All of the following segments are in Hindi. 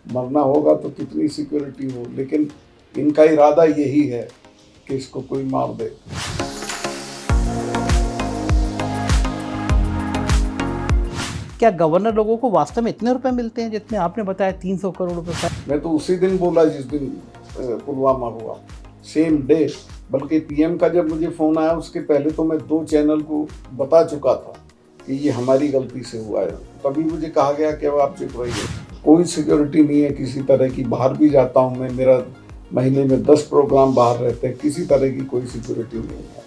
मरना होगा तो कितनी सिक्योरिटी हो, लेकिन इनका इरादा यही है कि इसको कोई मार दे। क्या गवर्नर लोगों को वास्तव में इतने रुपए मिलते हैं जितने आपने बताया 300 करोड़ रुपए? मैं तो उसी दिन बोला जिस दिन पुलवामा हुआ, सेम डे। बल्कि पीएम का जब मुझे फ़ोन आया उसके पहले तो मैं 2 चैनल को बता चुका था कि ये हमारी गलती से हुआ है। तभी मुझे कहा गया कि अब आप चुप रहिए, कोई सिक्योरिटी नहीं है किसी तरह की। बाहर भी जाता हूँ मैं, मेरा महीने में 10 प्रोग्राम बाहर रहते हैं, किसी तरह की कोई सिक्योरिटी नहीं है।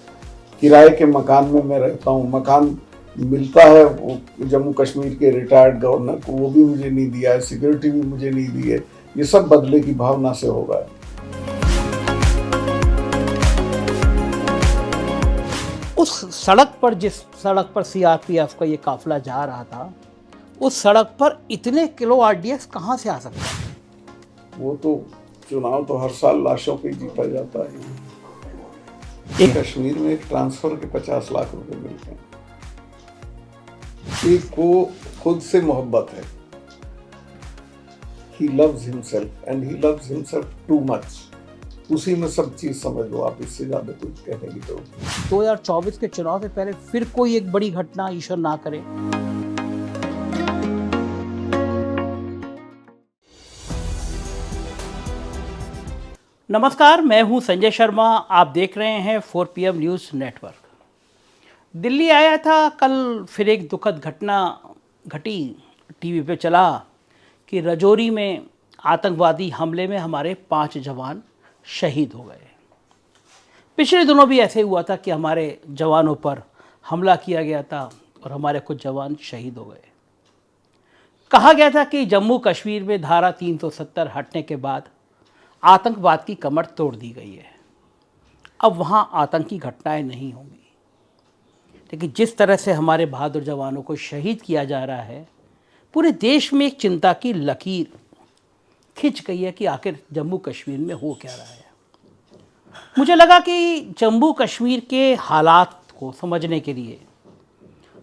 किराए के मकान में मैं रहता हूँ, मकान मिलता है वो जम्मू कश्मीर के रिटायर्ड गवर्नर को, वो भी मुझे नहीं दिया है, सिक्योरिटी भी मुझे नहीं दी है। ये सब बदले की भावना से होगा। उस सड़क पर, जिस सड़क पर सीआरपीएफ का ये काफिला जा रहा था, उस सड़क पर इतने किलो आरडीएक्स कहाँ से आ सकता है? वो तो चुनाव तो हर साल लाशों पे जीता जाता है। कश्मीर में एक ट्रांसफर के 50 लाख रुपए मिलते हैं। एक को खुद से मोहब्बत है। He loves himself and he loves himself too much. उसी में सब चीज समझ लो आप, इससे ज्यादा कुछ कहने की तो। 2024 के चुनाव से पहले फिर कोई एक बड़ी घटना ईश्वर ना करे। नमस्कार, मैं हूं संजय शर्मा। आप देख रहे हैं 4 PM न्यूज़ नेटवर्क। दिल्ली आया था कल, फिर एक दुखद घटना घटी। टीवी पे चला कि राजौरी में आतंकवादी हमले में हमारे 5 जवान शहीद हो गए। पिछले दिनों भी ऐसे हुआ था कि हमारे जवानों पर हमला किया गया था और हमारे कुछ जवान शहीद हो गए। कहा गया था कि जम्मू कश्मीर में धारा 370 हटने के बाद आतंकवाद की कमर तोड़ दी गई है। अब वहाँ आतंकी घटनाएं नहीं होंगी। लेकिन जिस तरह से हमारे बहादुर जवानों को शहीद किया जा रहा है, पूरे देश में एक चिंता की लकीर खिंच गई है कि आखिर जम्मू कश्मीर में हो क्या रहा है। मुझे लगा कि जम्मू कश्मीर के हालात को समझने के लिए,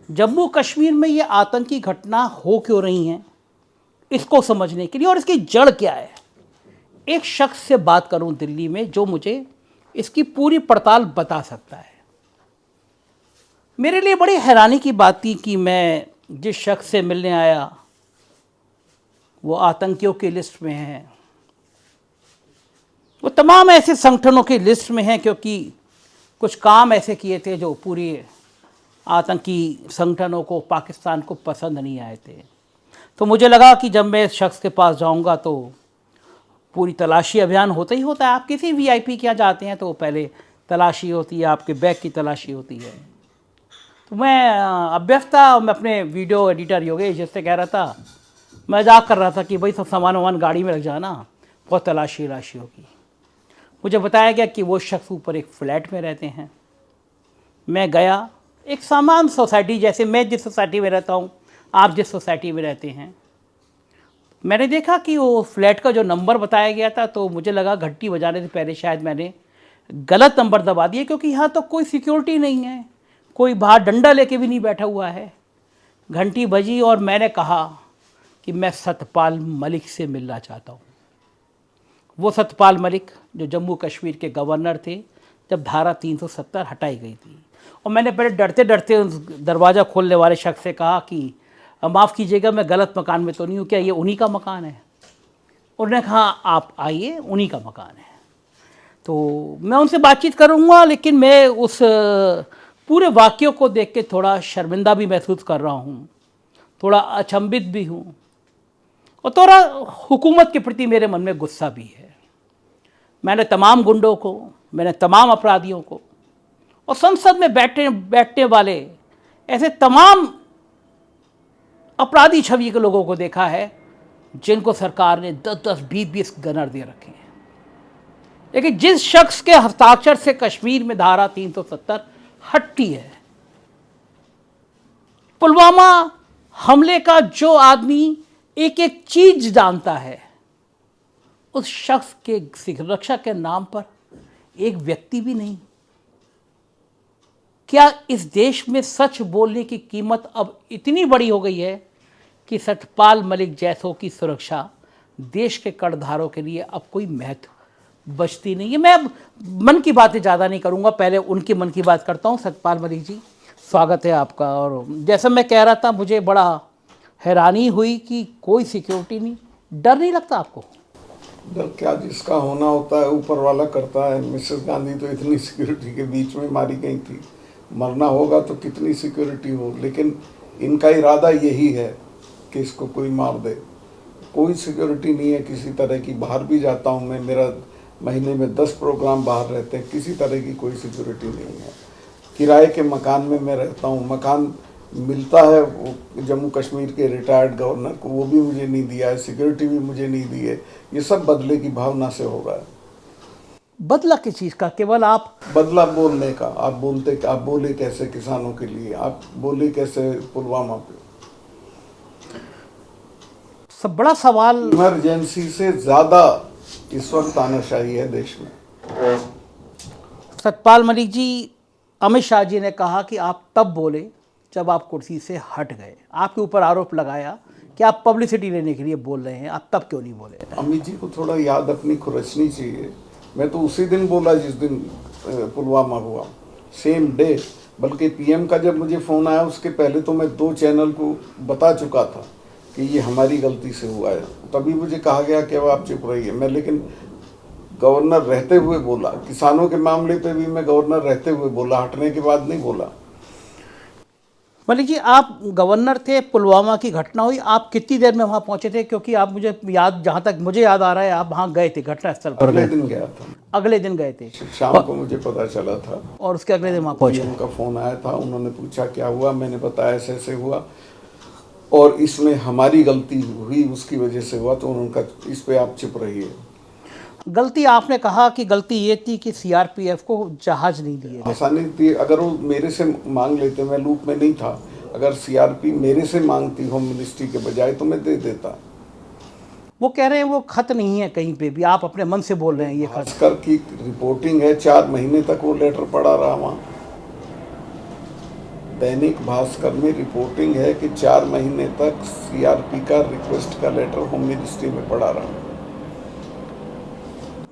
जम्मू कश्मीर में ये आतंकी घटना हो क्यों रही हैं, इसको समझने के लिए और इसकी जड़ क्या है, एक शख्स से बात करूं दिल्ली में जो मुझे इसकी पूरी पड़ताल बता सकता है। मेरे लिए बड़ी हैरानी की बात थी कि मैं जिस शख्स से मिलने आया वो आतंकियों की लिस्ट में है। वो तमाम ऐसे संगठनों की लिस्ट में है क्योंकि कुछ काम ऐसे किए थे जो पूरी आतंकी संगठनों को, पाकिस्तान को पसंद नहीं आए थे। तो मुझे लगा कि जब मैं इस शख्स के पास जाऊंगा तो पूरी तलाशी अभियान होता ही होता है। आप किसी वीआईपी के यहाँ जाते हैं तो पहले तलाशी होती है, आपके बैग की तलाशी होती है। तो मैं अभ्यस्त था, मैं अपने वीडियो एडिटर योगेश जिससे कह रहा था, मजाक कर रहा था कि भाई सब सामान वामान गाड़ी में रख जाना, बहुत तलाशी होगी। मुझे बताया गया कि वो शख्स ऊपर एक फ्लैट में रहते हैं। मैं गया, एक सामान्य सोसाइटी जैसे मैं जिस सोसाइटी में रहता हूँ, आप जिस सोसाइटी में रहते हैं। मैंने देखा कि वो फ्लैट का जो नंबर बताया गया था, तो मुझे लगा घंटी बजाने से पहले शायद मैंने गलत नंबर दबा दिया, क्योंकि यहाँ तो कोई सिक्योरिटी नहीं है, कोई बाहर डंडा लेके भी नहीं बैठा हुआ है। घंटी बजी और मैंने कहा कि मैं सतपाल मलिक से मिलना चाहता हूँ। वो सतपाल मलिक जो जम्मू कश्मीर के गवर्नर थे जब धारा 370 हटाई गई थी। और मैंने पहले डरते डरते उस दरवाज़ा खोलने वाले शख्स से कहा कि माफ़ कीजिएगा, मैं गलत मकान में तो नहीं हूँ, क्या ये उन्हीं का मकान है? उन्होंने कहा आप आइए, उन्हीं का मकान है। तो मैं उनसे बातचीत करूँगा, लेकिन मैं उस पूरे वाक़ये को देख के थोड़ा शर्मिंदा भी महसूस कर रहा हूँ, थोड़ा अचंभित भी हूँ और थोड़ा हुकूमत के प्रति मेरे मन में गुस्सा भी है। मैंने तमाम गुंडों को, मैंने तमाम अपराधियों को और संसद में बैठने वाले ऐसे तमाम अपराधी छवि के लोगों को देखा है जिनको सरकार ने 10-10, 20-20 गनर दे रखे हैं। लेकिन जिस शख्स के हस्ताक्षर से कश्मीर में धारा 370 हटती है, पुलवामा हमले का जो आदमी एक एक चीज जानता है, उस शख्स के सुरक्षा के नाम पर एक व्यक्ति भी नहीं। क्या इस देश में सच बोलने की कीमत अब इतनी बड़ी हो गई है कि सतपाल मलिक जैसों की सुरक्षा देश के करधारों के लिए अब कोई महत्व बचती नहीं है। मैं अब मन की बातें ज़्यादा नहीं करूँगा, पहले उनकी मन की बात करता हूँ। सतपाल मलिक जी, स्वागत है आपका। और जैसा मैं कह रहा था, मुझे बड़ा हैरानी हुई कि कोई सिक्योरिटी नहीं। डर नहीं लगता आपको? डर क्या, जिसका होना होता है ऊपर वाला करता है। मिसेस गांधी तो इतनी सिक्योरिटी के बीच में मारी गई थी, मरना होगा तो कितनी सिक्योरिटी हो, लेकिन इनका इरादा यही है कि इसको कोई मार दे। कोई सिक्योरिटी नहीं है किसी तरह की। बाहर भी जाता हूँ मैं, मेरा महीने में 10 प्रोग्राम बाहर रहते हैं, किसी तरह की कोई सिक्योरिटी नहीं है। किराए के मकान में मैं रहता हूँ, मकान मिलता है वो जम्मू कश्मीर के रिटायर्ड गवर्नर को, वो भी मुझे नहीं दिया है, सिक्योरिटी भी मुझे नहीं दी है। ये सब बदले की भावना से हो रहा है। बदला किस चीज़ का? केवल आप बदला बोलने का। आप बोले कैसे किसानों के लिए, आप बोले कैसे पुलवामा पे। सब बड़ा सवाल। इमरजेंसी से ज्यादा इस वक्त तानाशाही है देश में। सतपाल मलिक जी, अमित शाह जी ने कहा कि आप तब बोले जब आप कुर्सी से हट गए। आपके ऊपर आरोप लगाया कि आप पब्लिसिटी लेने के लिए बोल रहे हैं, आप तब क्यों नहीं बोले? अमित जी को थोड़ा याद अपनी खुरचनी चाहिए। मैं तो उसी दिन बोला जिस दिन पुलवामा हुआ, सेम डे। बल्कि पीएम का जब मुझे फ़ोन आया उसके पहले तो मैं 2 चैनल को बता चुका था कि ये हमारी गलती से हुआ है। तभी मुझे कहा गया कि अब आप चुप रहिए। मैं लेकिन गवर्नर रहते हुए बोला, किसानों के मामले पे भी मैं गवर्नर रहते हुए बोला, हटने के बाद नहीं बोला। मलिक जी, आप गवर्नर थे, पुलवामा की घटना हुई, आप कितनी देर में वहाँ पहुँचे थे? क्योंकि आप, मुझे याद, जहाँ तक मुझे याद आ रहा है, आप वहाँ गए थे, घटनास्थल पर अगले गए। दिन गया था। अगले दिन गए थे, शाम को मुझे पता चला था और उसके अगले दिन वहाँ पहुँचे। उनका फ़ोन आया था, उन्होंने पूछा क्या हुआ, मैंने बताया ऐसे ऐसे हुआ और इसमें हमारी गलती हुई, उसकी वजह से हुआ। तो उनका इस पे आप चुप रहिए। गलती आपने कहा कि गलती ये थी कि सीआरपीएफ को जहाज नहीं दिए गए। आसानी थी, अगर वो मेरे से मांग लेते, मैं लूप में नहीं था, अगर सीआरपी मेरे से मांगती होम मिनिस्ट्री के बजाय तो मैं दे देता। वो कह रहे हैं वो खत नहीं है कहीं पे भी, आप अपने मन से बोल रहे हैं ये खत। भास्कर की रिपोर्टिंग है, 4 महीने तक वो लेटर पड़ा रहा वहाँ। दैनिक भास्कर में रिपोर्टिंग है कि 4 महीने तक सीआरपी का रिक्वेस्ट का लेटर होम मिनिस्ट्री में पड़ा रहा।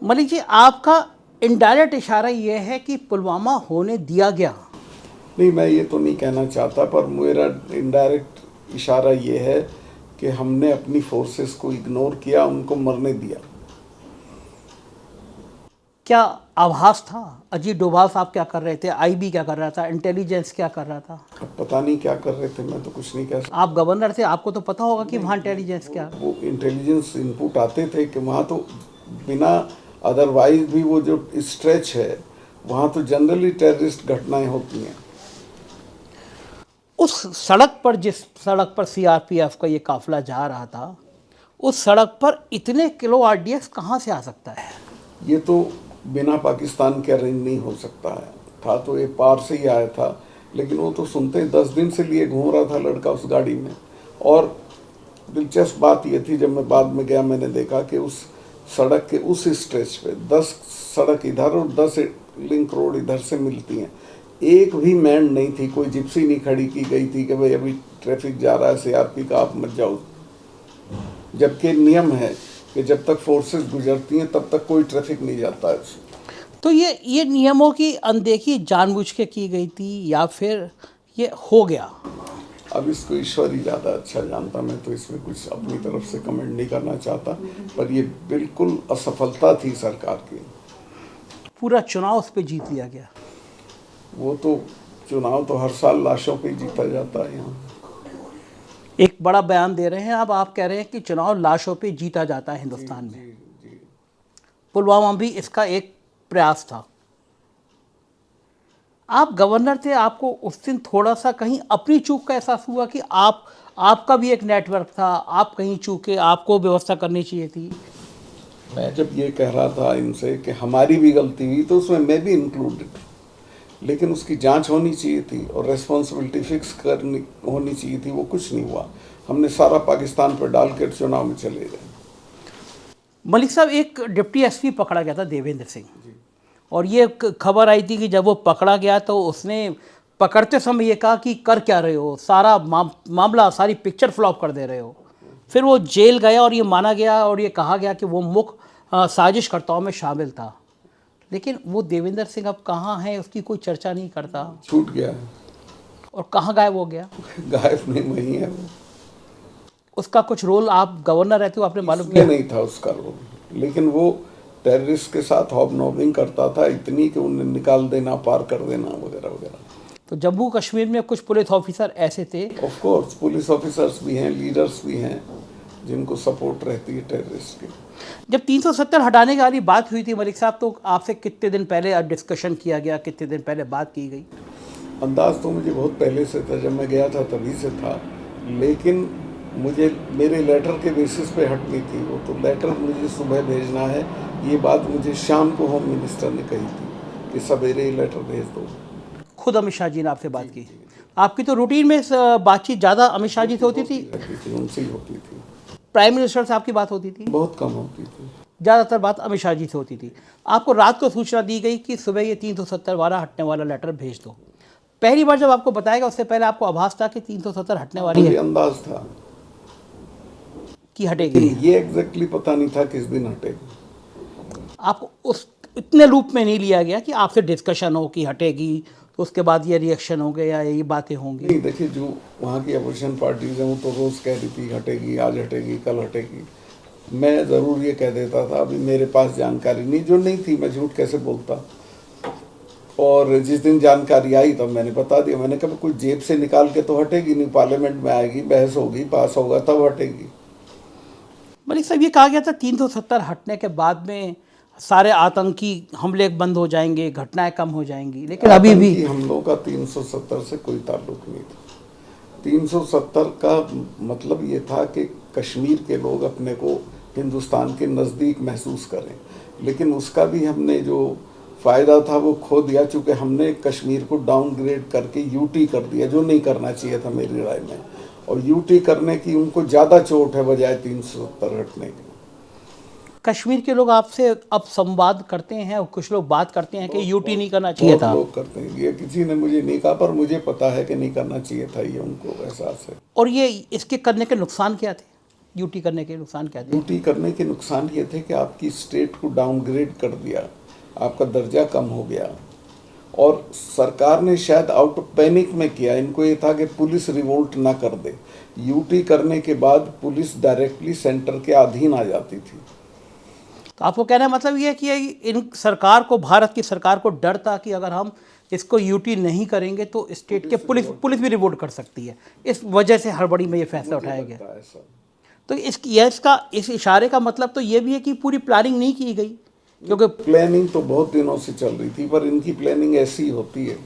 मलिक जी, आपका इनडायरेक्ट इशारा ये है कि पुलवामा होने दिया गया। नहीं, मैं ये तो नहीं कहना चाहता, पर मेरा इनडायरेक्ट इशारा ये है कि हमने अपनी फोर्सेस को इग्नोर किया, उनको मरने दिया। क्या आभास था? अजीत डोभाल साहब क्या कर रहे थे, आईबी क्या कर रहा था, इंटेलिजेंस क्या कर रहा था? अब पता नहीं क्या कर रहे थे, मैं तो कुछ नहीं कह सकता। आप गवर्नर थे, आपको तो पता होगा कि वहाँ इंटेलिजेंस क्या। वो इंटेलिजेंस इनपुट आते थे कि वहाँ तो बिना अदरवाइज भी वो जो स्ट्रेच है वहाँ तो जनरली टेररिस्ट घटनाएं होती हैं। उस सड़क पर, जिस सड़क पर सीआरपीएफ का ये काफिला जा रहा था, उस सड़क पर इतने किलो आरडीएक्स कहाँ से आ सकता है? ये तो बिना पाकिस्तान के अरेंज नहीं हो सकता है। था तो ये पार से ही आया था, लेकिन वो तो सुनते 10 दिन से लिए घूम रहा था लड़का उस गाड़ी में। और दिलचस्प बात ये थी, जब मैं बाद में गया मैंने देखा कि उस सड़क के उस स्ट्रेच पे 10 सड़क इधर और 10 लिंक रोड इधर से मिलती हैं, एक भी मैन नहीं थी, कोई जिप्सी नहीं खड़ी की गई थी कि भाई अभी ट्रैफिक जा रहा है सीआरपी का, आप मत जाओ। जबकि नियम है कि जब तक फोर्सेस गुजरती हैं तब तक कोई ट्रैफिक नहीं जाता है। तो ये नियमों की अनदेखी जानबूझ के की गई थी या फिर ये हो गया? अब इसको ईश्वर ही ज़्यादा अच्छा जानता, मैं तो इसमें कुछ अपनी तरफ से कमेंट नहीं करना चाहता। पर ये बिल्कुल असफलता थी सरकार की। पूरा चुनाव उस पर जीत लिया गया। वो तो चुनाव तो हर साल लाशों पे जीता जाता है। यहाँ एक बड़ा बयान दे रहे हैं आप कह रहे हैं कि चुनाव लाशों पे जीता जाता है हिंदुस्तान में। जी। पुलवामा भी इसका एक प्रयास था। आप गवर्नर थे, आपको उस दिन थोड़ा सा कहीं अपनी चूक का एहसास हुआ कि आपका भी एक नेटवर्क था, आप कहीं चूके, आपको व्यवस्था करनी चाहिए थी? मैं जब ये कह रहा था इनसे कि हमारी भी गलती हुई तो उसमें मैं भी इंक्लूडेड, लेकिन उसकी जांच होनी चाहिए थी और रेस्पॉन्सिबिलिटी फिक्स करनी होनी चाहिए थी। वो कुछ नहीं हुआ। हमने सारा पाकिस्तान पर डाल कर चुनाव में चले गए। मलिक साहब, एक डिप्टी एसपी पकड़ा गया था, देवेंद्र सिंह, और ये खबर आई थी कि जब वो पकड़ा गया तो उसने पकड़ते समय ये कहा कि कर क्या रहे हो, सारा मामला, सारी पिक्चर फ्लॉप कर दे रहे हो। फिर वो जेल गया और ये माना गया और ये कहा गया कि वो मुख्य साजिशकर्ताओं में शामिल था। लेकिन वो देवेंद्र सिंह अब कहाँ है, उसकी कोई चर्चा नहीं करता छूट गया है। और कहाँ गायब हो गया। गायब नहीं वही है वो। उसका कुछ रोल, आप गवर्नर रहते हो, आपने मालूम इसमें किया? नहीं था उसका रोल, लेकिन वो टेररिस्ट के साथ हॉबनॉबिंग करता था, इतनी कि उन्हें निकाल देना, पार कर देना वगैरह वगैरह। तो जम्मू कश्मीर में कुछ पुलिस ऑफिसर ऐसे थे। ऑफ कोर्स पुलिस ऑफिसर्स भी हैं, लीडर्स भी हैं जिनको सपोर्ट रहती है टेररिस्ट की। जब 370 हटाने की वाली बात हुई थी मलिक साहब, तो आपसे कितने दिन पहले डिस्कशन किया गया, कितने दिन पहले बात की गई? अंदाज तो मुझे बहुत पहले से था, जब मैं गया था तभी से था, लेकिन मुझे मेरे लेटर के बेसिस पे हटनी थी वो, तो लेटर मुझे सुबह भेजना है, ये बात मुझे शाम को होम मिनिस्टर ने कही थी कि सवेरे ही लेटर भेज दो। खुद अमित शाह जी ने आपसे बात की? आपकी तो रूटीन में बातचीत ज़्यादा अमित शाह जी से होती थी? उनसे ही होती थी। प्राइम मिनिस्टर से आपकी बात होती थी? बहुत कम होती थी। ज़्यादातर बात अमित शाह जी से होती थी। आपको रात को सूचना दी गई कि सुबह ये 370 वाला हटने वाला लेटर भेज दो। पहली बार जब आपको बताया गया, उससे पहले आपको आभास था कि 370 हटने वाली मुझे है, अंदाज था कि हटेगी? ये एग्जैक्टली पता नहीं था किस दिन हटेगी। आपको उस इतने रूप में नहीं लिया गया कि आपसे डिस्कशन हो कि हटेगी, तो उसके बाद ये रिएक्शन होंगे या ये बातें होंगी? नहीं, देखिए जो वहाँ की अपोजिशन पार्टीज हैं वो तो रोज़ कह रही थी हटेगी, आज हटेगी, कल हटेगी। मैं ज़रूर ये कह देता था अभी मेरे पास जानकारी नहीं, जो नहीं थी मैं झूठ कैसे बोलता। और जिस दिन जानकारी आई तब मैंने बता दिया, मैंने कहा कोई जेब से निकाल के तो हटेगी नहीं, पार्लियामेंट में आएगी, बहस होगी, पास होगा तब हटेगी। मलिक साहब, ये कहा गया था 370 हटने के बाद में सारे आतंकी हमले बंद हो जाएंगे, घटनाएं कम हो जाएंगी, लेकिन अभी भी हमलों का 370 से कोई ताल्लुक नहीं था। 370 का मतलब ये था कि कश्मीर के लोग अपने को हिंदुस्तान के नज़दीक महसूस करें, लेकिन उसका भी हमने जो फ़ायदा था वो खो दिया, चूँकि हमने कश्मीर को डाउनग्रेड करके यूटी कर दिया, जो नहीं करना चाहिए था मेरी राय में। और यूटी करने की उनको ज़्यादा चोट है बजाय 370 हटने की। कश्मीर के लोग आपसे अब संवाद करते हैं और कुछ लोग बात करते हैं कि यूटी नहीं करना चाहिए था। लोग करते हैं, ये किसी ने मुझे नहीं कहा, पर मुझे पता है कि नहीं करना चाहिए था, ये उनको एहसास है। और ये इसके करने के नुकसान क्या थे? यूटी करने के नुकसान क्या थे? यूटी करने के नुकसान ये थे कि आपकी स्टेट को डाउनग्रेड कर दिया, आपका दर्जा कम हो गया। और सरकार ने शायद आउट ऑफ पैनिक में किया, इनको ये था कि पुलिस रिवोल्ट ना कर दे। यूटी करने के बाद पुलिस डायरेक्टली सेंटर के अधीन आ जाती थी। तो आपको कहना है मतलब ये है कि इन सरकार को, भारत की सरकार को डर था कि अगर हम इसको यूटी नहीं करेंगे तो स्टेट के पुलिस भी रिवोल्ट कर सकती है, इस वजह से हड़बड़ी में ये फैसला उठाया गया। तो इस इशारे का मतलब तो ये भी है कि पूरी प्लानिंग नहीं की गई, क्योंकि प्लानिंग तो बहुत दिनों से चल रही थी, पर इनकी प्लानिंग ऐसी होती है।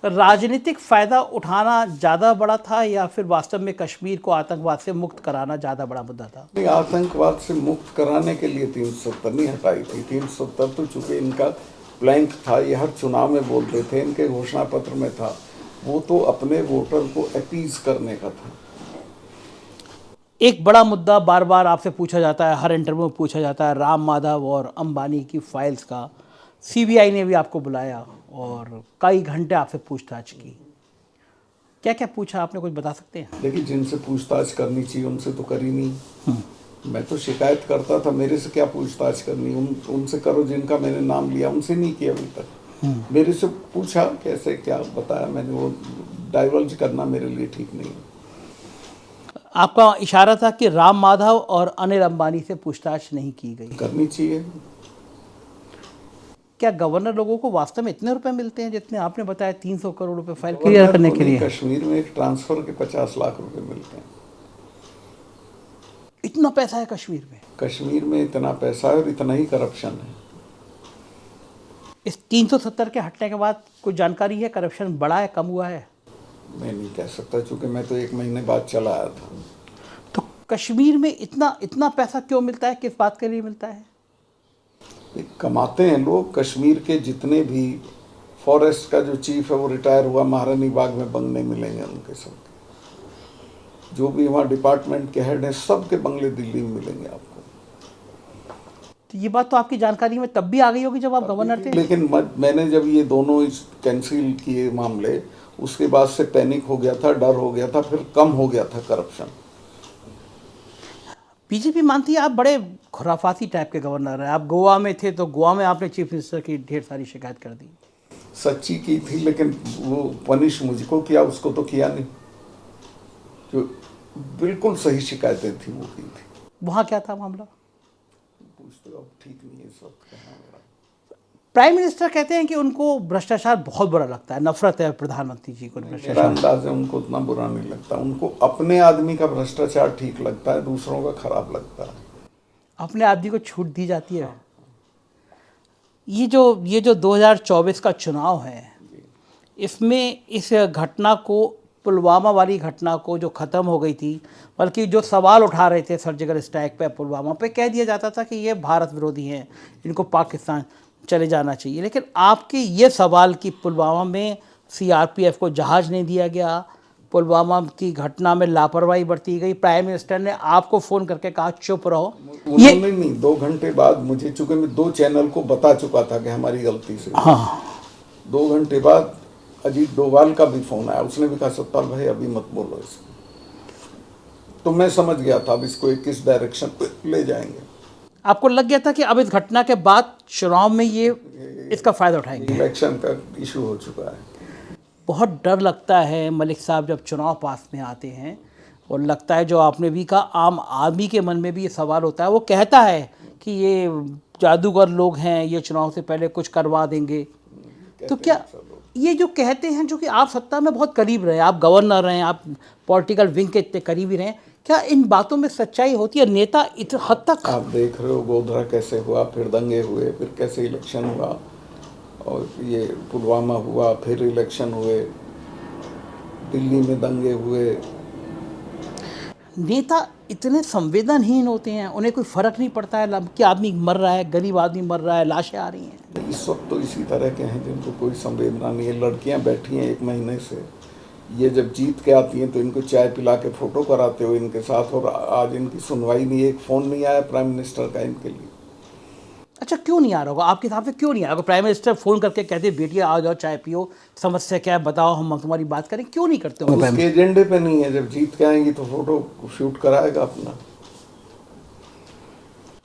राजनीतिक फ़ायदा उठाना ज़्यादा बड़ा था या फिर वास्तव में कश्मीर को आतंकवाद से मुक्त कराना ज़्यादा बड़ा मुद्दा था? नहीं, आतंकवाद से मुक्त कराने के लिए 370 नहीं हटाई थी। 370 तो चूँकि इनका प्लैंक था, ये हर चुनाव में बोलते थे, इनके घोषणा पत्र में था, वो तो अपने वोटर को अपीज करने का था। एक बड़ा मुद्दा बार बार आपसे पूछा जाता है, हर इंटरव्यू में पूछा जाता है, राम माधव और अंबानी की फाइल्स का। सीबीआई ने भी आपको बुलाया और कई घंटे आपसे पूछताछ की। क्या क्या पूछा आपने, कुछ बता सकते हैं? देखिए, जिनसे पूछताछ करनी चाहिए उनसे तो करी नहीं। मैं तो शिकायत करता था, मेरे से क्या पूछताछ करनी, उनसे करो जिनका मैंने नाम लिया, उनसे नहीं किया अभी तक। मेरे से पूछा कैसे क्या बताया मैंने, वो डाइवर्ज करना मेरे लिए ठीक नहीं है। आपका इशारा था कि राम माधव और अनिल अंबानी से पूछताछ नहीं की गई। करनी चाहिए। क्या गवर्नर लोगों को वास्तव में इतने रुपए मिलते हैं जितने आपने बताया 300 करोड़ रुपए फाइल क्लियर करने के लिए? कश्मीर में एक ट्रांसफर के 50 लाख रुपए मिलते हैं। इतना पैसा है कश्मीर में? कश्मीर में इतना पैसा है और इतना ही करप्शन है। इस 370 के हटने के बाद कुछ जानकारी है, करप्शन बढ़ा है, कम हुआ है? मैं नहीं कह सकता, क्योंकि मैं तो 1 महीने बाद चला आया था। तो कश्मीर में इतना पैसा क्यों मिलता है, किस बात के लिए मिलता है? कमाते हैं लोग। कश्मीर के जितने भी फॉरेस्ट का जो चीफ है वो रिटायर हुआ, महारानी बाग में बंगले मिलेंगे उनके सब। जो भी वहाँ डिपार्टमेंट के हेड हैं सबके बंगले दिल्ली में मिलेंगे आपको। तो ये बात तो आपकी जानकारी में तब भी आ गई होगी जब आप गवर्नर थे? लेकिन मैंने जब ये दोनों कैंसिल किए मामले, उसके बाद से पैनिक हो गया था, डर हो गया था, फिर कम हो गया था करप्शन। बीजेपी मानती है आप बड़े खुराफाती टाइप के गवर्नर हैं। आप गोवा में थे तो गोवा में आपने चीफ मिनिस्टर की ढेर सारी शिकायत कर दी। सच्ची की थी, लेकिन वो पनिश मुझको किया, उसको तो किया नहीं। जो बिल्कुल सही शिकायतें थी वो की थी। वहाँ क्या था मामला? पूछते अब ठीक नहीं है इस वक्त कहाँ मेरा। प्राइम मिनिस्टर कहते हैं कि उनको भ्रष्टाचार बहुत बुरा लगता है, नफरत है प्रधानमंत्री जी को मेरा भ्रष्टाचार। अंदाज है उनको उतना बुरा नहीं लगता। उनको अपने आदमी का भ्रष्टाचार ठीक लगता है, दूसरों का खराब लगता है। अपने आदमी को छूट दी जाती है। ये जो 2024 का चुनाव है, इसमें इस घटना को, पुलवामा वाली घटना को जो ख़त्म हो गई थी, बल्कि जो सवाल उठा रहे थे सर्जिकल स्ट्राइक पे, पुलवामा पे, कह दिया जाता था कि ये भारत विरोधी हैं, इनको पाकिस्तान चले जाना चाहिए। लेकिन आपके ये सवाल कि पुलवामा में सीआरपीएफ को जहाज़ नहीं दिया गया, पुलवामा की घटना में लापरवाही बरती गई, प्राइम मिनिस्टर ने आपको फ़ोन करके कहा चुप रहो, ये उन्होंने नहीं, 2 घंटे बाद मुझे, चूंकि मैं 2 चैनल को बता चुका था कि हमारी गलती से। हाँ 2 घंटे बाद अजीत डोभाल का भी फोन आया, उसने भी कहा सत्पाल भाई अभी मत बोलो इसको। तो मैं समझ गया था अब इसको एक किस डायरेक्शन पे ले जाएंगे। आपको लग गया था कि अब इस घटना के बाद चुनाव में ये इसका फ़ायदा उठाएंगे। इलेक्शन का इशू हो चुका है। बहुत डर लगता है मलिक साहब जब चुनाव पास में आते हैं, और लगता है जो आपने भी कहा, आम आदमी के मन में भी ये सवाल होता है। वो कहता है कि ये जादूगर लोग हैं, ये चुनाव से पहले कुछ करवा देंगे। तो क्या ये जो कहते हैं, जो कि आप सत्ता में बहुत करीब रहे, आप गवर्नर रहे, आप पॉलिटिकल विंग के इतने करीबी रहे, क्या इन बातों में सच्चाई होती है? नेता इस हद तक, आप देख रहे हो गोधरा कैसे हुआ, फिर दंगे हुए, फिर कैसे इलेक्शन हुआ, और ये पुलवामा हुआ, फिर इलेक्शन हुए, दिल्ली में दंगे हुए। नेता इतने संवेदनहीन होते हैं, उन्हें कोई फ़र्क नहीं पड़ता है कि आदमी मर रहा है, गरीब आदमी मर रहा है, लाशें आ रही हैं। इस वक्त तो इसी तरह के हैं जिनको कोई संवेदना नहीं है। लड़कियां बैठी हैं 1 महीने से, ये जब जीत के आती हैं तो इनको चाय पिला के फोटो कराते हो इनके साथ, और आज इनकी सुनवाई नहीं, एक फ़ोन नहीं आया प्राइम मिनिस्टर का इनके लिए। अच्छा, क्यों नहीं आ रहा होगा आपके हिसाब से? क्यों नहीं आ रहा होगा? प्राइम मिनिस्टर फ़ोन करके कहते बेटिया आ जाओ, चाय पियो, समस्या क्या है बताओ, हम तुम्हारी बात करें, क्यों नहीं करते होंगे? उसके एजेंडे पे नहीं है। जब जीत के आएंगी तो फोटो शूट कराएगा अपना।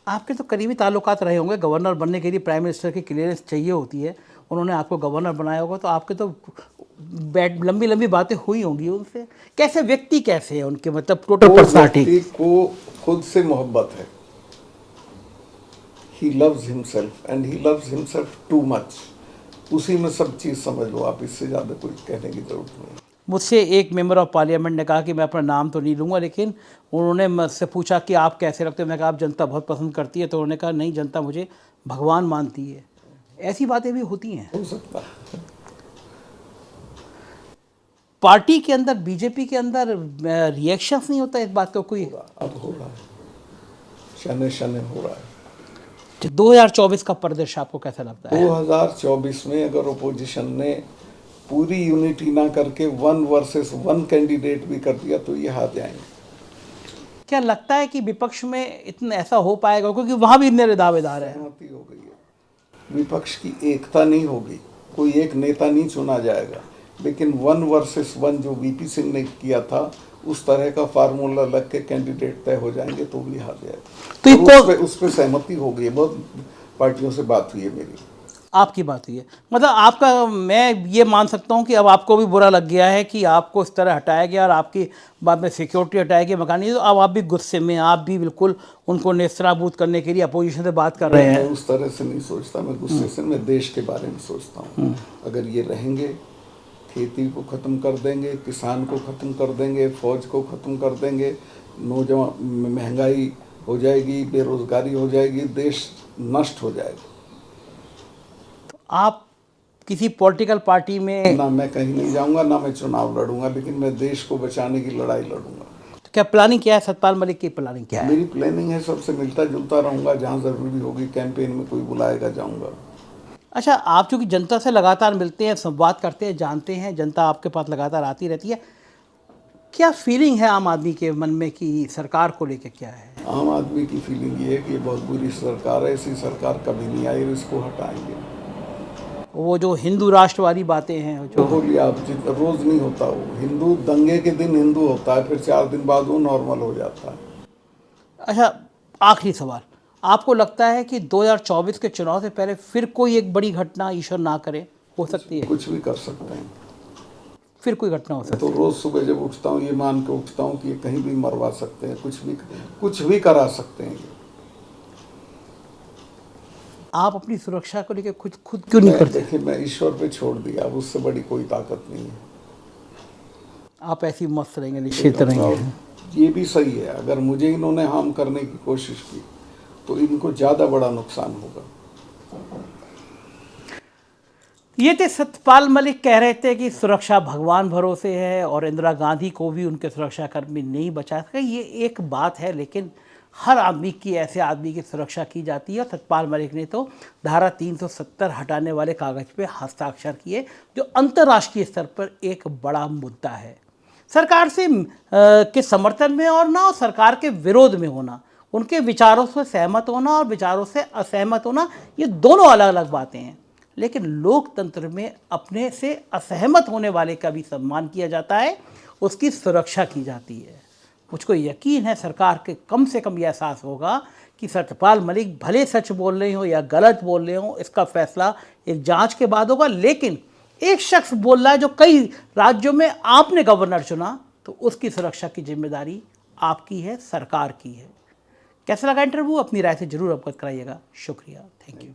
आपके तो करीबी ताल्लुकात रहे होंगे, गवर्नर बनने के लिए प्राइम मिनिस्टर की क्लियरेंस चाहिए होती है, उन्होंने आपको गवर्नर बनाया होगा, तो आपके तो लंबी लंबी बातें हुई होंगी उनसे। कैसे व्यक्ति, कैसे है उनके, मतलब टोटल पर्सनालिटी? व्यक्ति को खुद से मोहब्बत है। He loves himself and he loves himself too much. उसी में सब चीज़ समझ लो आप, इससे ज़्यादा कुछ कहने की जरूरत नहीं। मुझसे एक मेंबर ऑफ पार्लियामेंट ने कहा कि मैं अपना नाम तो नहीं लूँगा, लेकिन उन्होंने मुझसे पूछा कि आप कैसे लगते हो। मैं कहा आप जनता बहुत पसंद करती है, तो उन्होंने कहा नहीं, जनता मुझे भगवान मानती है। ऐसी बातें भी होती हैं। हो सकता है। पार्टी के अंदर, बीजेपी के अंदर रिएक्शंस नहीं होता इस बात का कोई? अब हो रहा है, शने शने हो रहा है। 2024 का परिदृश्य आपको कैसा लगता है? 2024 में अगर ओपोजिशन ने पूरी यूनिटी ना करके 1 वर्सेस 1 कैंडिडेट भी कर दिया तो ये हार जाएंगे। क्या लगता है कि विपक्ष में इतना ऐसा हो पाएगा? क्योंकि वहाँ भी इतने दावेदार हैं। सहमति हो गई है। विपक्ष की एकता नहीं होगी, कोई एक नेता नहीं चुना जाएगा, लेकिन 1 वर्सेस 1 जो वीपी सिंह ने किया था, उस तरह का फार्मूला लग के कैंडिडेट तय हो जाएंगे तो भी हार जाएगा। तो उस पर सहमति हो गई है। बहुत पार्टियों से बात हुई है मेरी। आपकी बात हुई है, मतलब आपका, मैं ये मान सकता हूँ कि अब आपको भी बुरा लग गया है कि आपको इस तरह हटाया गया, और आपकी बाद में सिक्योरिटी हटाया गया, मकान नहीं, तो अब आप भी गुस्से में, आप भी बिल्कुल उनको नेस्तनाबूद करने के लिए अपोजिशन से बात कर रहे हैं। मैं उस तरह से नहीं सोचता, मैं गुस्से से, मैं देश के बारे में सोचता हूँ। अगर ये रहेंगे, खेती को ख़त्म कर देंगे, किसान को ख़त्म कर देंगे, फौज को ख़त्म कर देंगे, नौजवान, महंगाई हो जाएगी, बेरोजगारी हो जाएगी, देश नष्ट हो जाएगा। आप किसी पॉलिटिकल पार्टी में? ना मैं कहीं नहीं जाऊंगा, ना मैं चुनाव लड़ूंगा, लेकिन मैं देश को बचाने की लड़ाई लड़ूंगा। तो क्या प्लानिंग क्या है? सतपाल मलिक की प्लानिंग क्या है? मेरी प्लानिंग है सबसे मिलता जुलता रहूंगा, जहाँ ज़रूरी होगी कैंपेन में कोई बुलाएगा जाऊंगा। अच्छा, आप चूँकि जनता से लगातार मिलते हैं, संवाद करते हैं, जानते हैं, जनता आपके पास लगातार आती रहती है, क्या फीलिंग है आम आदमी के मन में कि सरकार को लेकर क्या है? आम आदमी की फीलिंग ये है कि ये बहुत बुरी सरकार है, ऐसी सरकार कभी नहीं आई और इसको हटाएंगे। वो जो हिंदू राष्ट्र वाली बातें हैं, जो बोलिए आप, रोज़ नहीं होता वो। हिंदू दंगे के दिन हिंदू होता है, फिर 4 दिन बाद वो नॉर्मल हो जाता है। अच्छा, आखिरी सवाल, आपको लगता है कि 2024 के चुनाव से पहले फिर कोई एक बड़ी घटना ईश्वर ना करे हो सकती है? कुछ भी कर सकते हैं। फिर कोई घटना हो सकती तो रोज सुबह जब उठता हूँ ये मान के उठता हूँ कि ये कहीं भी मरवा सकते हैं, कुछ भी करा सकते हैं। आप अपनी सुरक्षा को लेकर खुद खुद क्यों नहीं करते? देखिए, मैं ईश्वर पे छोड़ दिया, अब उससे बड़ी कोई ताकत नहीं है। आप ऐसे ही मस्त रहेंगे, निश्चित रहेंगे। और ये भी सही है, अगर मुझे इन्होंने हार्म करने की कोशिश की तो इनको ज़्यादा बड़ा नुकसान होगा। ये थे सत्यपाल मलिक, कह रहे थे कि सुरक्षा भगवान भरोसे है और इंदिरा गांधी को भी उनके सुरक्षाकर्मी नहीं बचा सके। ये एक बात है, लेकिन हर आदमी की, ऐसे आदमी की सुरक्षा की जाती है। और सत्यपाल मलिक ने तो धारा 370 हटाने वाले कागज पे हस्ताक्षर किए, जो अंतर्राष्ट्रीय स्तर पर एक बड़ा मुद्दा है। सरकार से के समर्थन में और ना, और सरकार के विरोध में होना, उनके विचारों से सहमत होना और विचारों से असहमत होना, ये दोनों अलग अलग बातें हैं। लेकिन लोकतंत्र में अपने से असहमत होने वाले का भी सम्मान किया जाता है, उसकी सुरक्षा की जाती है। मुझको यकीन है सरकार के कम से कम यह एहसास होगा कि सत्यपाल मलिक भले सच बोल रहे हो या गलत बोल रहे हो, इसका फैसला एक जांच के बाद होगा। लेकिन एक शख्स बोल रहा है जो कई राज्यों में आपने गवर्नर चुना, तो उसकी सुरक्षा की जिम्मेदारी आपकी है, सरकार की है। कैसा लगा इंटरव्यू? अपनी राय से जरूर अवगत कराइएगा। शुक्रिया, थैंक यू।